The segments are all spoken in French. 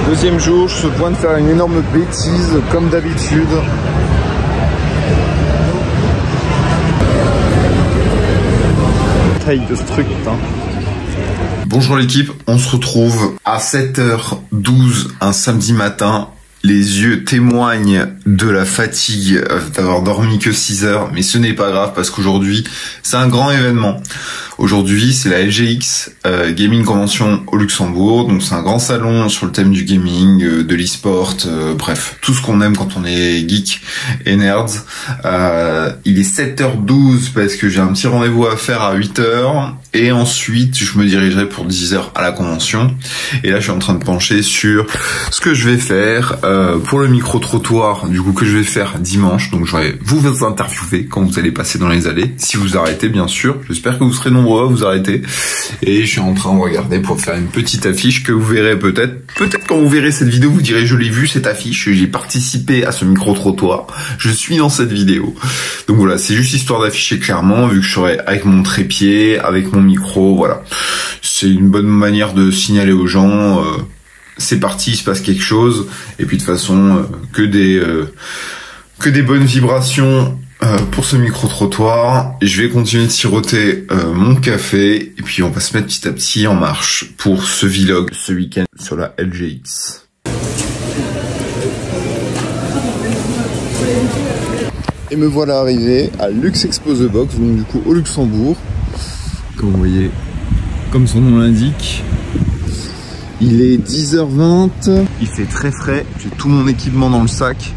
Deuxième jour, je suis au point de faire une énorme bêtise comme d'habitude. Taille de ce truc, putain. Bonjour l'équipe, on se retrouve à 7h12 un samedi matin. Les yeux témoignent de la fatigue d'avoir dormi que 6 heures, mais ce n'est pas grave parce qu'aujourd'hui, c'est un grand événement. Aujourd'hui, c'est la LGX Gaming Convention au Luxembourg. Donc c'est un grand salon sur le thème du gaming, de l'e-sport, bref, tout ce qu'on aime quand on est geek et nerds. Il est 7h12 parce que j'ai un petit rendez-vous à faire à 8h. Et ensuite, je me dirigerai pour 10h à la convention. Et là, je suis en train de pencher sur ce que je vais faire pour le micro-trottoir, du coup, que je vais faire dimanche. Donc, je vais vous interviewer quand vous allez passer dans les allées. Si vous arrêtez, bien sûr. J'espère que vous serez nombreux à vous arrêter. Et je suis en train de regarder pour faire une petite affiche que vous verrez peut-être. Peut-être quand vous verrez cette vidéo, vous direz, je l'ai vu, cette affiche. J'ai participé à ce micro-trottoir. Je suis dans cette vidéo. Donc voilà, c'est juste histoire d'afficher clairement, vu que je serai avec mon trépied, avec mon micro, voilà. C'est une bonne manière de signaler aux gens, c'est parti, il se passe quelque chose. Et puis de toute façon, que des bonnes vibrations pour ce micro-trottoir. Et je vais continuer de siroter mon café. Et puis on va se mettre petit à petit en marche pour ce vlog, ce week-end sur la LGX. Et me voilà arrivé à Lux Expo The Box, donc du coup au Luxembourg. Comme vous voyez, comme son nom l'indique, il est 10h20, il fait très frais, j'ai tout mon équipement dans le sac.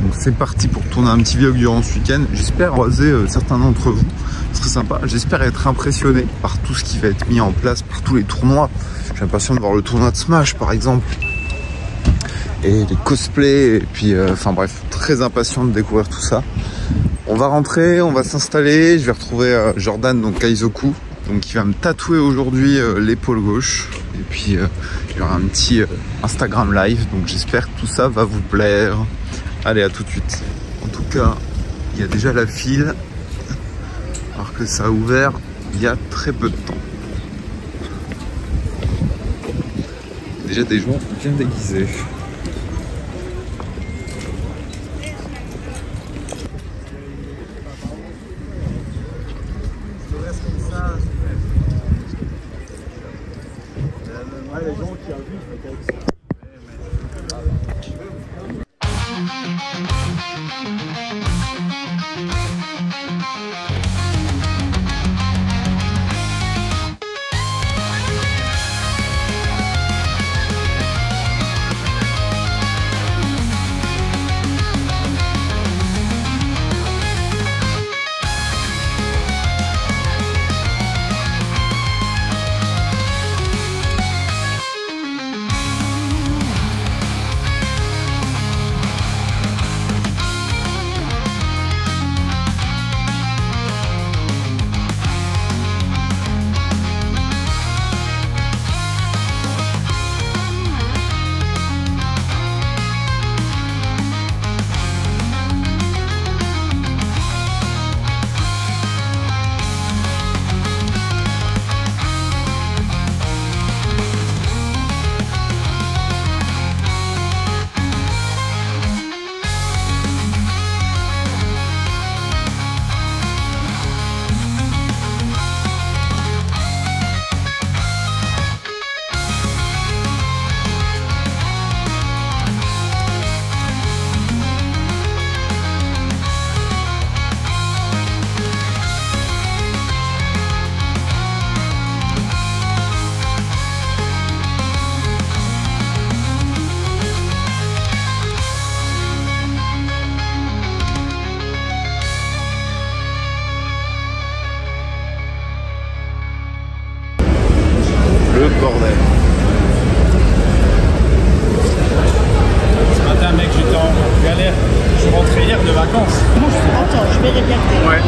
Donc c'est parti pour tourner un petit vlog durant ce week-end. J'espère croiser certains d'entre vous, ce serait sympa. J'espère être impressionné par tout ce qui va être mis en place, par tous les tournois. J'ai l'impression de voir le tournoi de Smash par exemple. Et les cosplays, et puis enfin bref, très impatient de découvrir tout ça. On va rentrer, on va s'installer, je vais retrouver Jordan, donc Kaizoku, donc qui va me tatouer aujourd'hui l'épaule gauche. Et puis il y aura un petit Instagram live, donc j'espère que tout ça va vous plaire. Allez, à tout de suite. En tout cas, il y a déjà la file, alors que ça a ouvert il y a très peu de temps. Déjà des gens bien déguisés. Les gens qui arrivent, bordel. Ce matin, mec, j'étais en galère. Je suis rentré hier de vacances. Attends, je vais regarder. Ouais.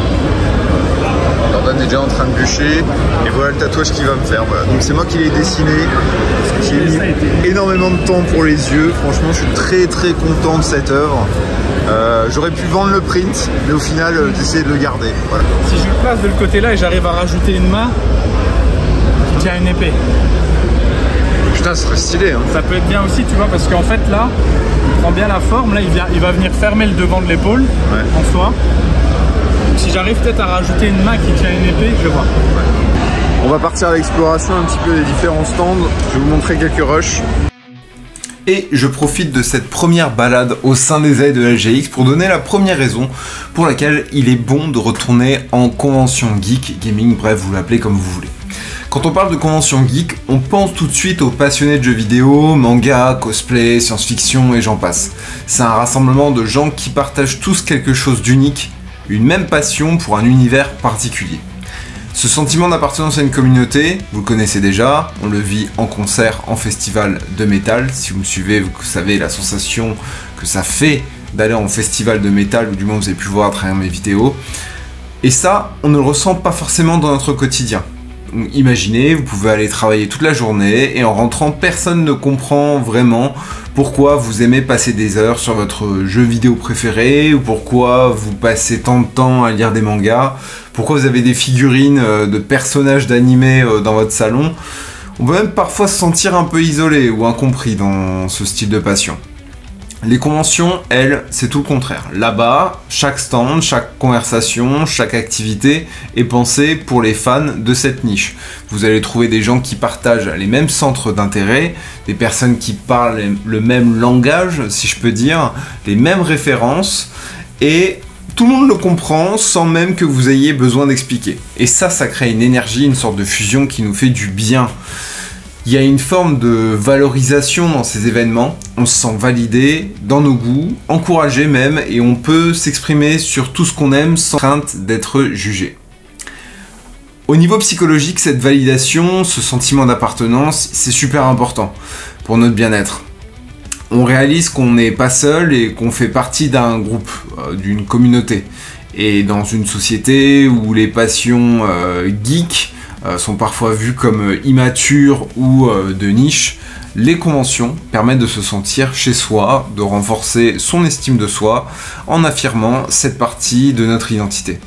Jordan est déjà en train de bûcher et voilà le tatouage qu'il va me faire. Voilà. Donc c'est moi qui l'ai dessiné. J'ai mis énormément de temps pour les yeux. Franchement, je suis très content de cette œuvre. J'aurais pu vendre le print, mais au final, j'essaie de le garder. Voilà. Si je le place de le côté là et j'arrive à rajouter une main, je tiens une épée. Je ça serait stylé. Hein. Ça peut être bien aussi, tu vois, parce qu'en fait là, il prend bien la forme. Là, il va venir fermer le devant de l'épaule en soi. Donc, si j'arrive peut-être à rajouter une main qui tient une épée, je vais voir. On va partir à l'exploration un petit peu des différents stands. Je vais vous montrer quelques rushs. Et je profite de cette première balade au sein des ailes de LGX pour donner la première raison pour laquelle il est bon de retourner en convention geek, gaming, bref, vous l'appelez comme vous voulez. Quand on parle de convention geek, on pense tout de suite aux passionnés de jeux vidéo, manga, cosplay, science-fiction et j'en passe. C'est un rassemblement de gens qui partagent tous quelque chose d'unique, une même passion pour un univers particulier. Ce sentiment d'appartenance à une communauté, vous le connaissez déjà, on le vit en concert, en festival de métal. Si vous me suivez, vous savez la sensation que ça fait d'aller en festival de métal, ou du moins vous avez pu voir à travers mes vidéos. Et ça, on ne le ressent pas forcément dans notre quotidien. Imaginez, vous pouvez aller travailler toute la journée et en rentrant, personne ne comprend vraiment pourquoi vous aimez passer des heures sur votre jeu vidéo préféré ou pourquoi vous passez tant de temps à lire des mangas, pourquoi vous avez des figurines de personnages d'animé dans votre salon. On peut même parfois se sentir un peu isolé ou incompris dans ce style de passion. Les conventions, elles, c'est tout le contraire. Là-bas, chaque stand, chaque conversation, chaque activité est pensée pour les fans de cette niche. Vous allez trouver des gens qui partagent les mêmes centres d'intérêt, des personnes qui parlent le même langage, si je peux dire, les mêmes références, et tout le monde le comprend sans même que vous ayez besoin d'expliquer. Et ça crée une énergie, une sorte de fusion qui nous fait du bien. Il y a une forme de valorisation dans ces événements, on se sent validé dans nos goûts, encouragé même, et on peut s'exprimer sur tout ce qu'on aime sans crainte d'être jugé. Au niveau psychologique, cette validation, ce sentiment d'appartenance, c'est super important pour notre bien-être. On réalise qu'on n'est pas seul et qu'on fait partie d'un groupe, d'une communauté. Et dans une société où les passions geeks sont parfois vues comme immatures ou de niche, les conventions permettent de se sentir chez soi, de renforcer son estime de soi en affirmant cette partie de notre identité.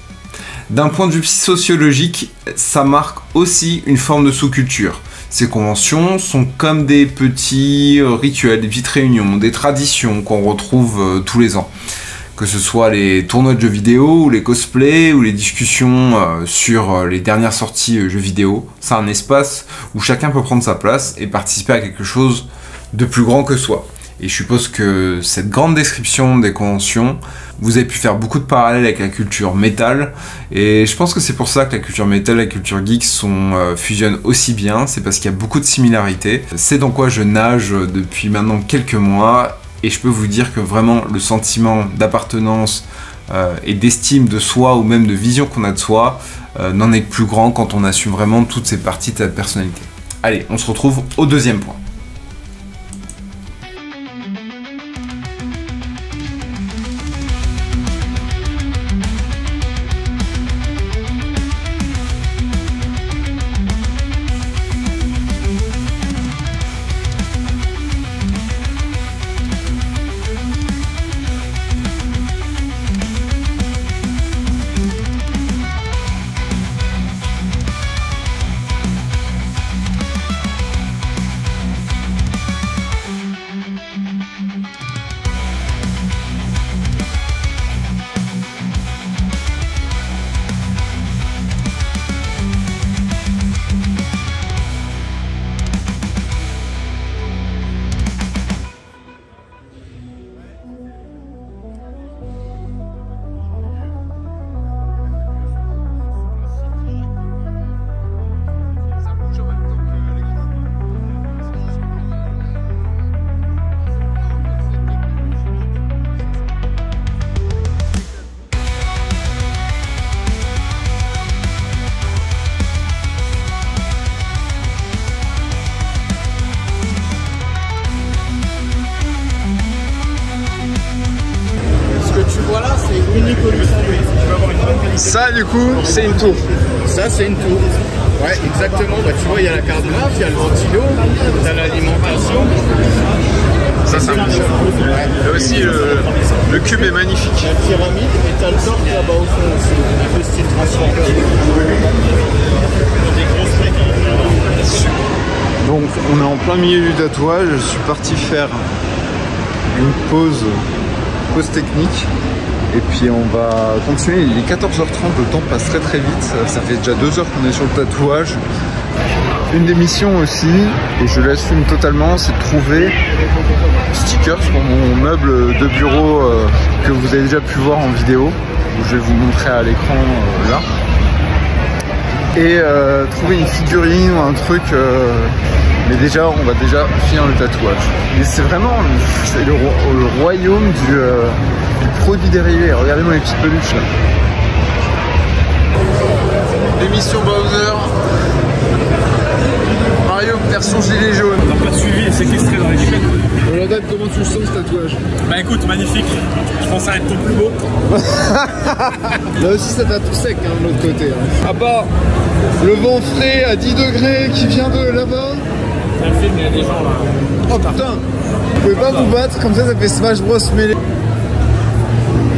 D'un point de vue sociologique, ça marque aussi une forme de sous-culture. Ces conventions sont comme des petits rituels, des petites réunions, des traditions qu'on retrouve tous les ans. Que ce soit les tournois de jeux vidéo, ou les cosplays, ou les discussions sur les dernières sorties jeux vidéo. C'est un espace où chacun peut prendre sa place et participer à quelque chose de plus grand que soi. Et je suppose que cette grande description des conventions, vous avez pu faire beaucoup de parallèles avec la culture métal. Et je pense que c'est pour ça que la culture métal et la culture geek fusionnent aussi bien. C'est parce qu'il y a beaucoup de similarités. C'est dans quoi je nage depuis maintenant quelques mois. Et je peux vous dire que vraiment le sentiment d'appartenance et d'estime de soi ou même de vision qu'on a de soi n'en est que plus grand quand on assume vraiment toutes ces parties de sa personnalité. Allez, on se retrouve au deuxième point. Ça du coup c'est une tour. Ça c'est une tour. Ouais exactement, bah, tu vois il y a la carte graphe, il y a le ventilo, tu as l'alimentation. Ça c'est un ouais. Là aussi le cube est magnifique. La pyramide et tu as le torque là-bas au fond aussi, un peu style transformé. Donc on est en plein milieu du tatouage, je suis parti faire une pause technique et puis on va continuer. Il est 14h30, le temps passe très vite, ça fait déjà 2 heures qu'on est sur le tatouage. Une des missions aussi, et je l'assume totalement, c'est de trouver stickers pour mon meuble de bureau que vous avez déjà pu voir en vidéo, où je vais vous montrer à l'écran là. Et trouver une figurine ou un truc, mais déjà on va déjà finir le tatouage. Et c'est vraiment le royaume du produit dérivé. Regardez-moi les petites peluches là. L'émission Bowser, Mario version gilet jaune. On n'a pas suivi et séquestré dans les chaînes. Jonathan, comment tu sens ce tatouage? Bah écoute, magnifique. Je pense à être ton plus beau. Là aussi ça tatoue sec hein, de l'autre côté. Hein. À part le vent frais à 10 degrés qui vient de là-bas. C'est un film, il y a des gens là. Oh putain, vous pouvez pas vous battre comme ça fait Smash Bros mêlé.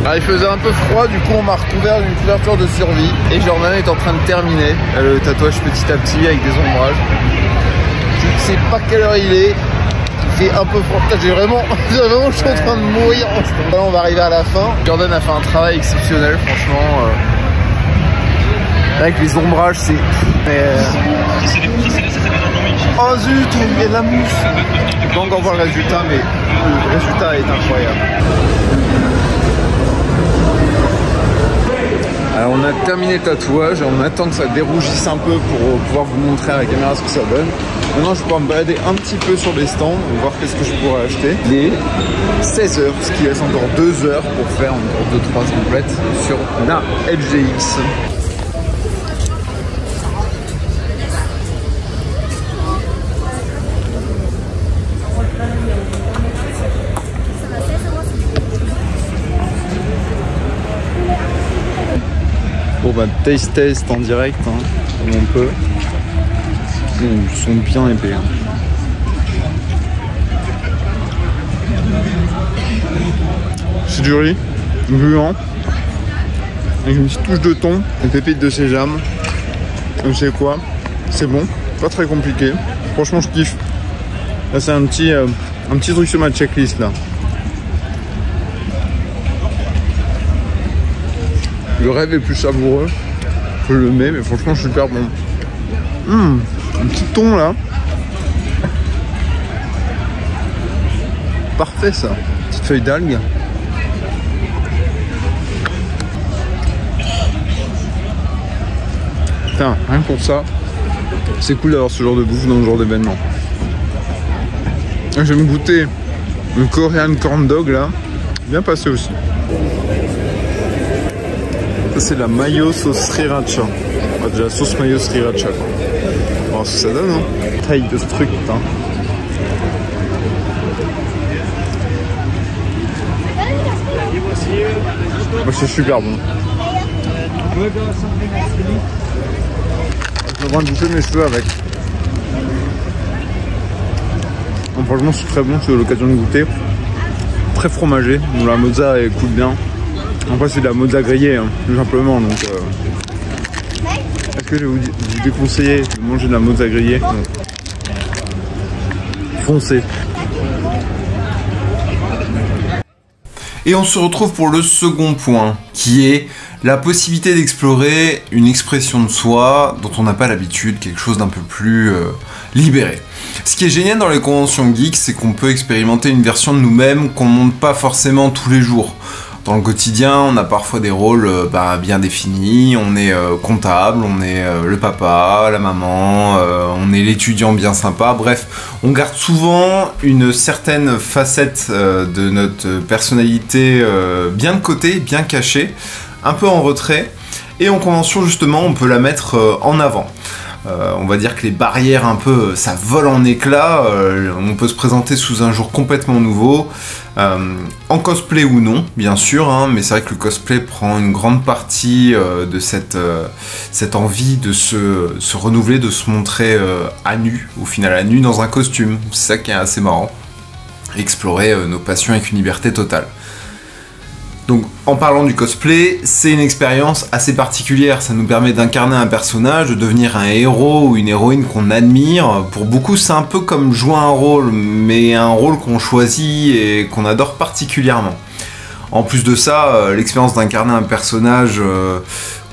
Alors, il faisait un peu froid, du coup on m'a recouvert d'une couverture de survie et Jordan est en train de terminer le tatouage petit à petit avec des ombrages. Je ne sais pas quelle heure il est, il fait un peu froid. J'ai vraiment, je suis en train de mourir en ce moment. Là on va arriver à la fin. Jordan a fait un travail exceptionnel franchement. Avec les ombrages c'est... Oh zut, il y a de la mousse. Je peux encore voir le résultat mais le résultat est incroyable. Alors on a terminé le tatouage, on attend que ça dérougisse un peu pour pouvoir vous montrer à la caméra ce que ça donne. Maintenant je vais pouvoir me balader un petit peu sur les stands, voir qu'est-ce que je pourrais acheter. Il est 16h, ce qui laisse encore 2 heures pour faire une course de 3 complète sur la LGX. Bon bah taste test en direct hein, comme on peut. Ils sont bien épais. Hein. C'est du riz, gluant, avec une petite touche de thon, une pépite de sésame. Vous savez quoi? C'est bon, pas très compliqué. Franchement je kiffe. Là c'est un petit truc sur ma checklist là. Le rêve est plus savoureux que le mets, mais franchement super bon. Un petit thon là. Parfait ça. Petite feuille d'algue. Putain, rien que pour ça, c'est cool d'avoir ce genre de bouffe dans ce genre d'événement. Je vais me goûter le Korean corn dog là. Bien passé aussi. Ça c'est la mayo sauce sriracha. Ah, déjà la sauce mayo sriracha quoi. On va voir ce que ça donne hein. Taille de ce truc putain. Oh, c'est super bon. Je vais en train de bouffer mes cheveux avec. Donc, franchement c'est très bon, c'est l'occasion de goûter. Très fromagé, donc la mozza elle coule bien. Après c'est de la mozza grillée, hein, tout simplement. Donc, est-ce que je vais vous déconseiller de manger de la mozza grillée? Non. Foncez. Et on se retrouve pour le second point, qui est la possibilité d'explorer une expression de soi dont on n'a pas l'habitude, quelque chose d'un peu plus libéré. Ce qui est génial dans les conventions geeks, c'est qu'on peut expérimenter une version de nous-mêmes qu'on ne montre pas forcément tous les jours. Dans le quotidien, on a parfois des rôles bien définis, on est comptable, on est le papa, la maman, on est l'étudiant bien sympa, bref, on garde souvent une certaine facette de notre personnalité bien de côté, bien cachée, un peu en retrait, et en convention justement on peut la mettre en avant. On va dire que les barrières un peu, ça vole en éclats, on peut se présenter sous un jour complètement nouveau, en cosplay ou non, bien sûr, hein, mais c'est vrai que le cosplay prend une grande partie de cette envie de se renouveler, de se montrer à nu, au final à nu dans un costume, c'est ça qui est assez marrant, explorer nos passions avec une liberté totale. Donc en parlant du cosplay, c'est une expérience assez particulière, ça nous permet d'incarner un personnage, de devenir un héros ou une héroïne qu'on admire. Pour beaucoup c'est un peu comme jouer un rôle, mais un rôle qu'on choisit et qu'on adore particulièrement. En plus de ça, l'expérience d'incarner un personnage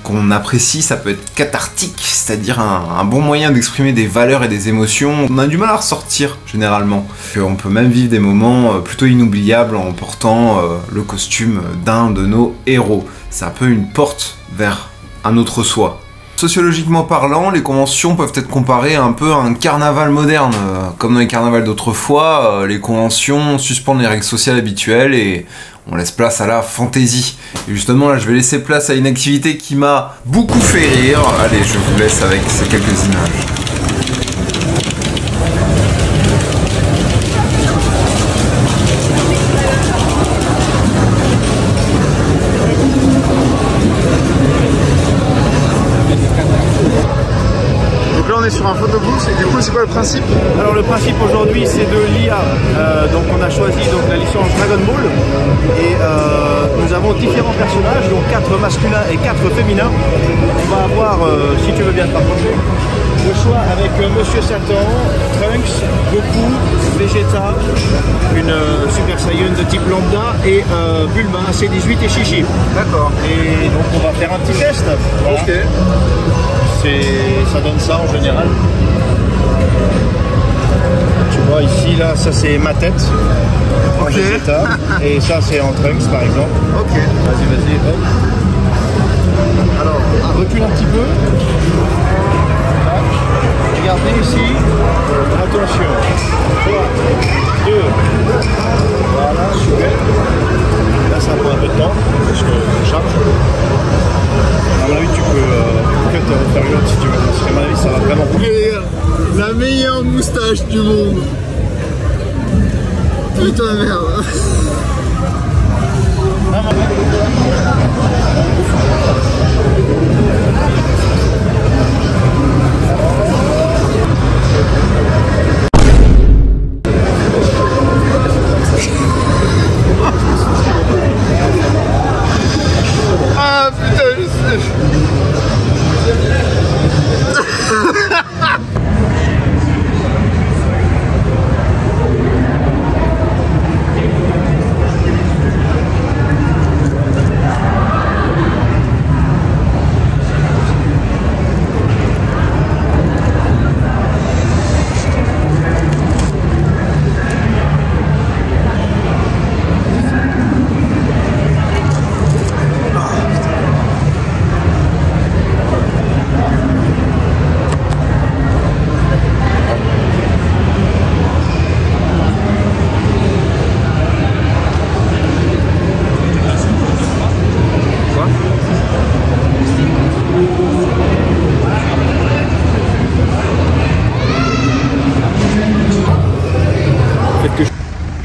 qu'on apprécie, ça peut être cathartique, c'est-à-dire un bon moyen d'exprimer des valeurs et des émotions. On a du mal à ressortir généralement. On peut même vivre des moments plutôt inoubliables en portant le costume d'un de nos héros. C'est un peu une porte vers un autre soi. Sociologiquement parlant, les conventions peuvent être comparées un peu à un carnaval moderne. Comme dans les carnavals d'autrefois, les conventions suspendent les règles sociales habituelles et on laisse place à la fantaisie. Et justement là je vais laisser place à une activité qui m'a beaucoup fait rire. Allez, je vous laisse avec ces quelques images. Sur un photobooth et du coup c'est quoi le principe? Alors le principe aujourd'hui c'est de l'IA, donc on a choisi donc, la licence Dragon Ball et nous avons différents personnages, donc 4 masculins et 4 féminins. On va avoir, si tu veux bien te rapprocher, le choix avec Monsieur Satan, Trunks, Goku, Vegeta, une Super Saiyan de type lambda et Bulma, C18 et Chichi. D'accord. Et donc on va faire un petit test. Voilà. Ok. Ça donne ça en général. Tu vois ici là, ça c'est ma tête. Ok. Et ça c'est en Trunks par exemple. Ok. Vas-y, hop. Alors, recule un petit peu. Regardez ici. Attention. 3, 2. Voilà, super. Là ça prend un peu de temps parce que ça charge. À mon avis tu peux faire une autre si tu veux. Parce qu'à mon avis ça va vraiment. Ok les gars, la meilleure moustache du monde. Putain merde. Ah putain, je sais.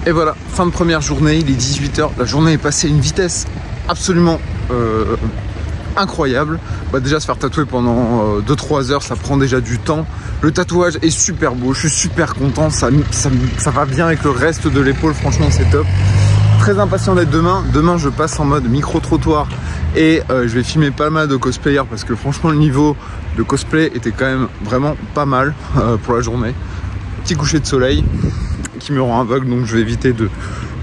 Et voilà, fin de première journée, il est 18 h. La journée est passée à une vitesse absolument incroyable. Bah déjà se faire tatouer pendant 2-3 heures, ça prend déjà du temps. Le tatouage est super beau, je suis super content, ça va bien avec le reste de l'épaule, franchement c'est top. Très impatient d'être demain. Demain je passe en mode micro-trottoir et je vais filmer pas mal de cosplayers parce que franchement le niveau de cosplay était quand même vraiment pas mal pour la journée. Petit coucher de soleil qui me rend aveugle, donc je vais éviter de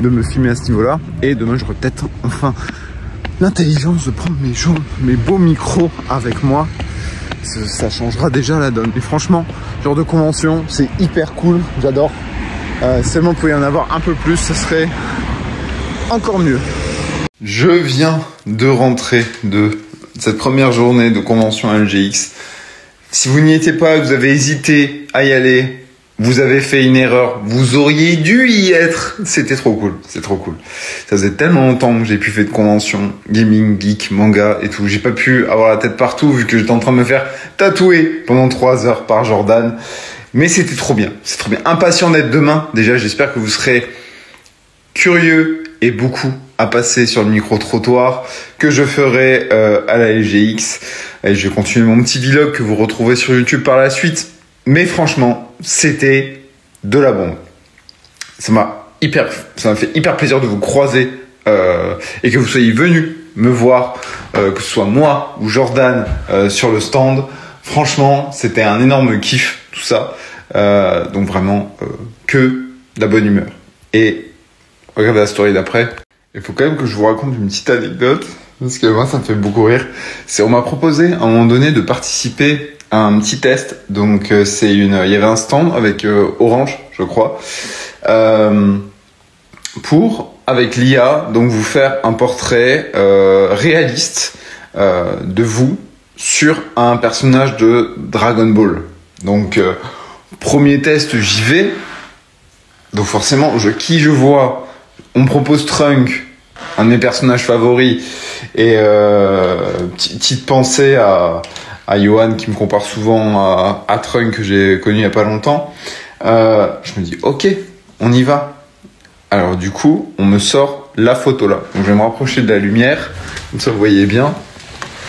me filmer à ce niveau là. Et demain j'aurai peut-être enfin l'intelligence de prendre mes beaux micros avec moi. Ça changera déjà la donne. Et franchement, genre de convention, c'est hyper cool, j'adore. Seulement il pouvait y en avoir un peu plus, ça serait encore mieux. Je viens de rentrer de cette première journée de convention LGX. Si vous n'y étiez pas, vous avez hésité à y aller, vous avez fait une erreur, vous auriez dû y être. C'était trop cool, c'est trop cool. Ça faisait tellement longtemps que j'ai plus fait de convention, gaming, geek, manga et tout. J'ai pas pu avoir la tête partout vu que j'étais en train de me faire tatouer pendant 3 heures par Jordan. Mais c'était trop bien, c'est trop bien. Impatient d'être demain. Déjà, j'espère que vous serez curieux et beaucoup à passer sur le micro-trottoir que je ferai à la LGX. Et je vais continuer mon petit vlog que vous retrouverez sur YouTube par la suite. Mais franchement, c'était de la bombe. Ça m'a fait hyper plaisir de vous croiser et que vous soyez venus me voir, que ce soit moi ou Jordan sur le stand. Franchement, c'était un énorme kiff tout ça. Donc vraiment que de la bonne humeur. Et regardez la story d'après. Il faut quand même que je vous raconte une petite anecdote parce que moi ça me fait beaucoup rire. On m'a proposé à un moment donné de participer à un petit test. Donc il y avait un stand avec Orange, je crois, pour avec l'IA donc vous faire un portrait réaliste de vous sur un personnage de Dragon Ball. Donc premier test, j'y vais. Donc forcément, qui je vois, on me propose Trunk, un de mes personnages favoris, et petite pensée à Johan qui me compare souvent à Trunk que j'ai connu il y a pas longtemps. Je me dis ok, on y va. Alors du coup, on me sort la photo là. Donc je vais me rapprocher de la lumière, comme ça vous voyez bien.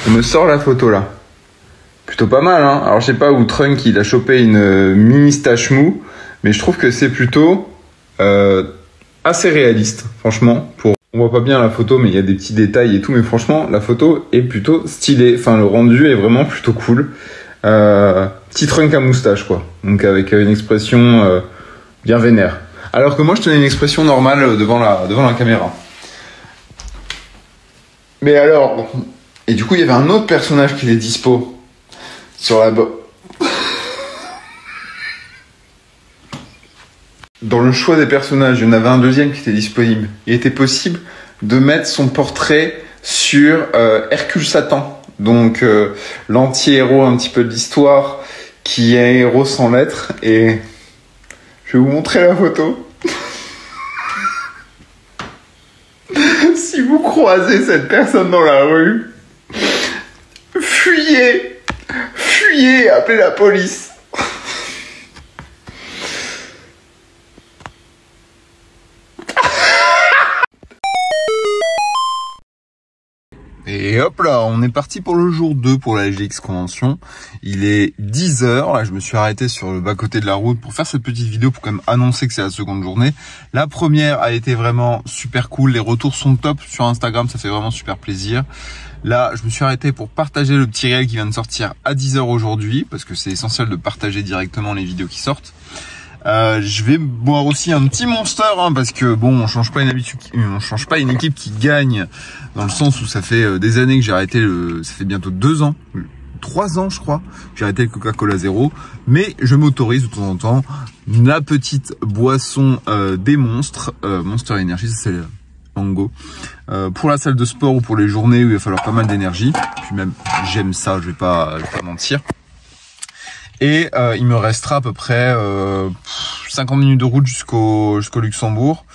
On me sort la photo là. Plutôt pas mal, hein. Alors je sais pas où Trunk il a chopé une mini stache mou, mais je trouve que c'est plutôt assez réaliste, franchement. On voit pas bien la photo, mais il y a des petits détails et tout, mais franchement la photo est plutôt stylée. Enfin le rendu est vraiment plutôt cool. Petit Trunk à moustache quoi, donc avec une expression bien vénère. Alors que moi je tenais une expression normale devant la caméra. Mais alors, et du coup il y avait un autre personnage qui est dispo. Sur la Dans le choix des personnages, il y en avait un deuxième qui était disponible. Il était possible de mettre son portrait sur Hercule Satan, donc l'anti-héros un petit peu de l'histoire, qui est un héros sans lettres. Et je vais vous montrer la photo. Si vous croisez cette personne dans la rue, fuyez! Fuyez, appelez la police. Et hop là, on est parti pour le jour 2 pour la LGX Convention. Il est 10h, là je me suis arrêté sur le bas-côté de la route pour faire cette petite vidéo pour quand même annoncer que c'est la seconde journée. La première a été vraiment super cool, les retours sont top sur Instagram, ça fait vraiment super plaisir. Là, je me suis arrêté pour partager le petit réel qui vient de sortir à 10h aujourd'hui, parce que c'est essentiel de partager directement les vidéos qui sortent. Je vais boire aussi un petit Monster, hein, parce que bon, on change pas une équipe qui gagne, dans le sens où ça fait des années que j'ai arrêté ça fait bientôt 2 ans, 3 ans je crois, que j'ai arrêté le Coca-Cola Zéro, mais je m'autorise de temps en temps la petite boisson des monstres, Monster Energy, ça c'est mango, pour la salle de sport ou pour les journées où il va falloir pas mal d'énergie. Puis même j'aime ça, je vais pas mentir. Et il me restera à peu près 50 minutes de route jusqu'au Luxembourg.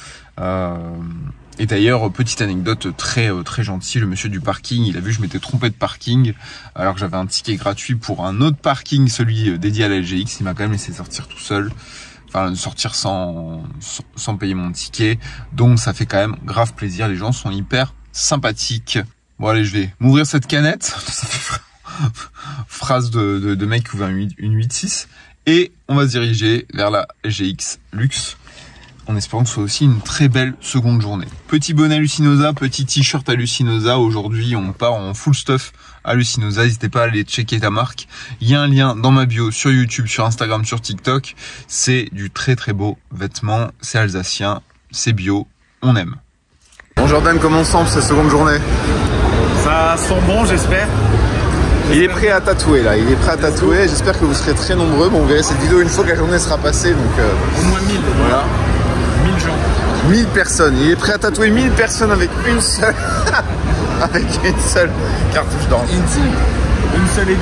Et d'ailleurs, petite anecdote très gentille, le monsieur du parking, il a vu que je m'étais trompé de parking alors que j'avais un ticket gratuit pour un autre parking, celui dédié à la LGX. Il m'a quand même laissé sortir tout seul. Enfin, sortir sans payer mon ticket. Donc ça fait quand même grave plaisir. Les gens sont hyper sympathiques. Bon allez, je vais m'ouvrir cette canette. Ça fait phrase de mec qui ouvre une 8.6. Et on va se diriger vers la LGX Luxe, en espérant que ce soit aussi une très belle seconde journée. Petit bonnet Lucinosa, petit t-shirt à Lucinosa. Aujourd'hui, on part en full stuff à Lucinosa. N'hésitez pas à aller checker ta marque. Il y a un lien dans ma bio sur YouTube, sur Instagram, sur TikTok. C'est du très beau vêtement. C'est alsacien, c'est bio, on aime. Bon Jordan, comment on sent cette seconde journée? Ça sent bon, j'espère. Il est prêt à tatouer là, il est prêt à tatouer. J'espère que vous serez très nombreux. Bon, on verra cette vidéo une fois que la journée sera passée. Donc, au moins 1000. Voilà. 1000 gens. 1000 personnes. Il est prêt à tatouer 1000 personnes avec une seule avec une seule cartouche d'encre. Une seule aiguille.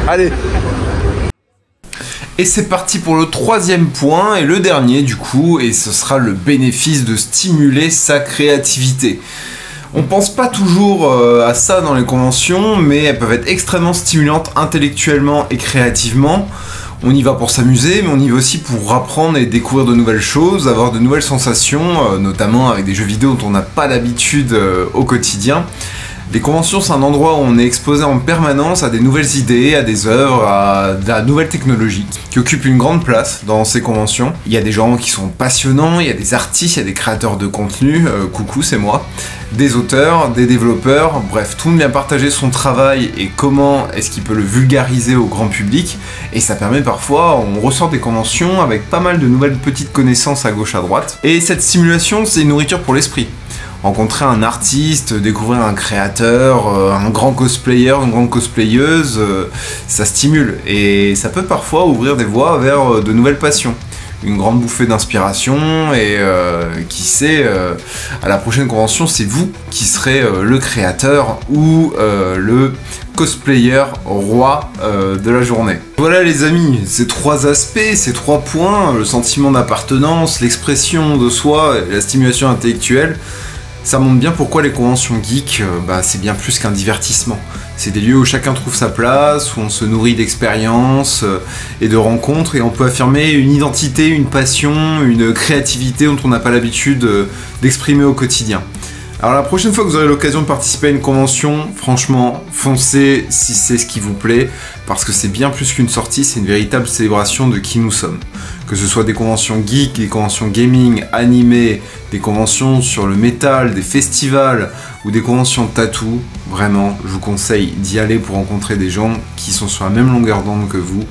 Allez. Et c'est parti pour le troisième point et le dernier du coup, et ce sera le bénéfice de stimuler sa créativité. On pense pas toujours à ça dans les conventions, mais elles peuvent être extrêmement stimulantes intellectuellement et créativement. On y va pour s'amuser, mais on y va aussi pour apprendre et découvrir de nouvelles choses, avoir de nouvelles sensations, notamment avec des jeux vidéo dont on n'a pas l'habitude au quotidien. Les conventions, c'est un endroit où on est exposé en permanence à des nouvelles idées, à des œuvres, à de la nouvelle technologie qui occupe une grande place dans ces conventions. Il y a des gens qui sont passionnants, il y a des artistes, il y a des créateurs de contenu, coucou c'est moi, des auteurs, des développeurs, bref, tout le monde vient partager son travail et comment est-ce qu'il peut le vulgariser au grand public, et ça permet parfois, on ressort des conventions avec pas mal de nouvelles petites connaissances à gauche à droite, et cette stimulation c'est une nourriture pour l'esprit. Rencontrer un artiste, découvrir un créateur, un grand cosplayer, une grande cosplayeuse, ça stimule et ça peut parfois ouvrir des voies vers de nouvelles passions. Une grande bouffée d'inspiration et qui sait, à la prochaine convention, c'est vous qui serez le créateur ou le cosplayer roi de la journée. Voilà les amis, ces trois aspects, ces trois points, le sentiment d'appartenance, l'expression de soi et la stimulation intellectuelle, ça montre bien pourquoi les conventions geeks, c'est bien plus qu'un divertissement. C'est des lieux où chacun trouve sa place, où on se nourrit d'expériences et de rencontres, et on peut affirmer une identité, une passion, une créativité dont on n'a pas l'habitude d'exprimer au quotidien. Alors la prochaine fois que vous aurez l'occasion de participer à une convention, franchement, foncez si c'est ce qui vous plaît, parce que c'est bien plus qu'une sortie, c'est une véritable célébration de qui nous sommes. Que ce soit des conventions geek, des conventions gaming, animées, des conventions sur le métal, des festivals ou des conventions tattoo, vraiment, je vous conseille d'y aller pour rencontrer des gens qui sont sur la même longueur d'onde que vous.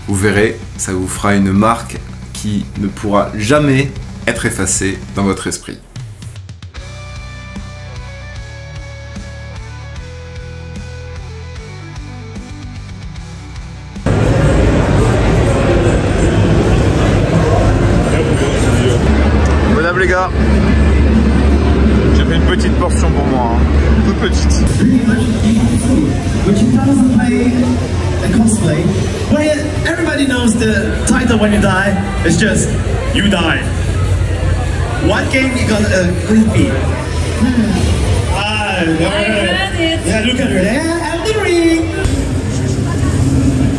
Vous verrez, ça vous fera une marque qui ne pourra jamais être effacée dans votre esprit. Les gars, j'ai fait une petite portion pour moi, toute petite. Would you fellas play a cosplay? Well, everybody knows the title when you die. It's just you die. What game you gonna be? I heard it. Yeah, look at her there. Elden Ring.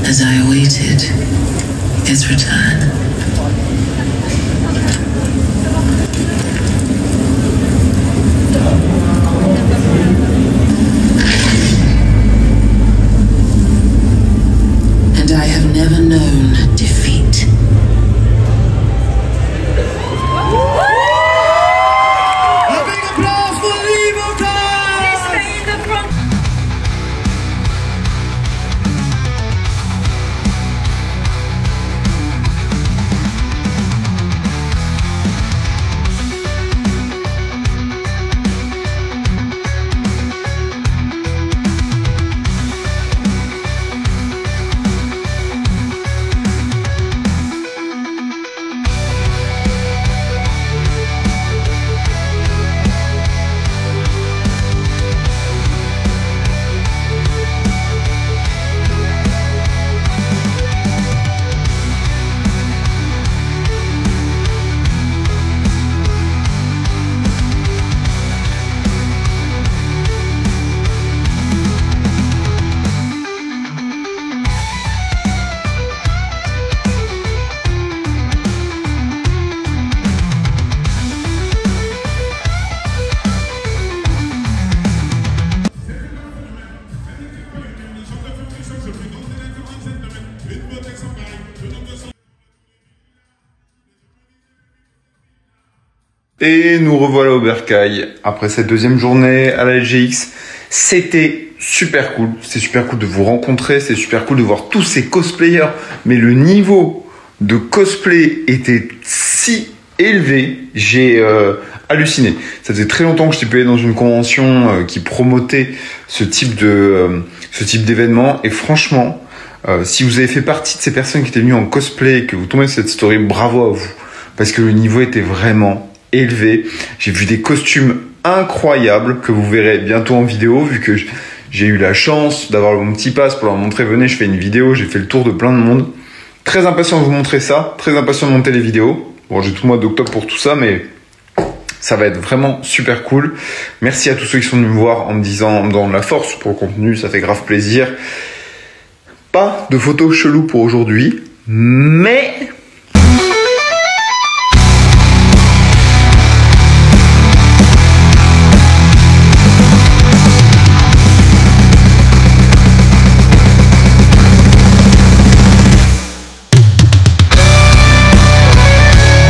As I awaited his return. I have never known defeat. A big applause for Levitas! Stay in the front. Et nous revoilà au Bercail après cette deuxième journée à la LGX. C'était super cool. C'est super cool de vous rencontrer. C'est super cool de voir tous ces cosplayers. Mais le niveau de cosplay était si élevé. J'ai halluciné. Ça faisait très longtemps que je n'étais pas allé dans une convention qui promotait ce type d'événement. Et franchement, si vous avez fait partie de ces personnes qui étaient venues en cosplay et que vous tombez sur cette story, bravo à vous. Parce que le niveau était vraiment élevé. J'ai vu des costumes incroyables que vous verrez bientôt en vidéo, vu que j'ai eu la chance d'avoir mon petit pass pour leur montrer, venez, je fais une vidéo, j'ai fait le tour de plein de monde. Très impatient de vous montrer ça, très impatient de monter les vidéos. Bon, j'ai tout le mois d'octobre pour tout ça, mais ça va être vraiment super cool. Merci à tous ceux qui sont venus me voir en me disant dans la force pour le contenu, ça fait grave plaisir. Pas de photos cheloues pour aujourd'hui, mais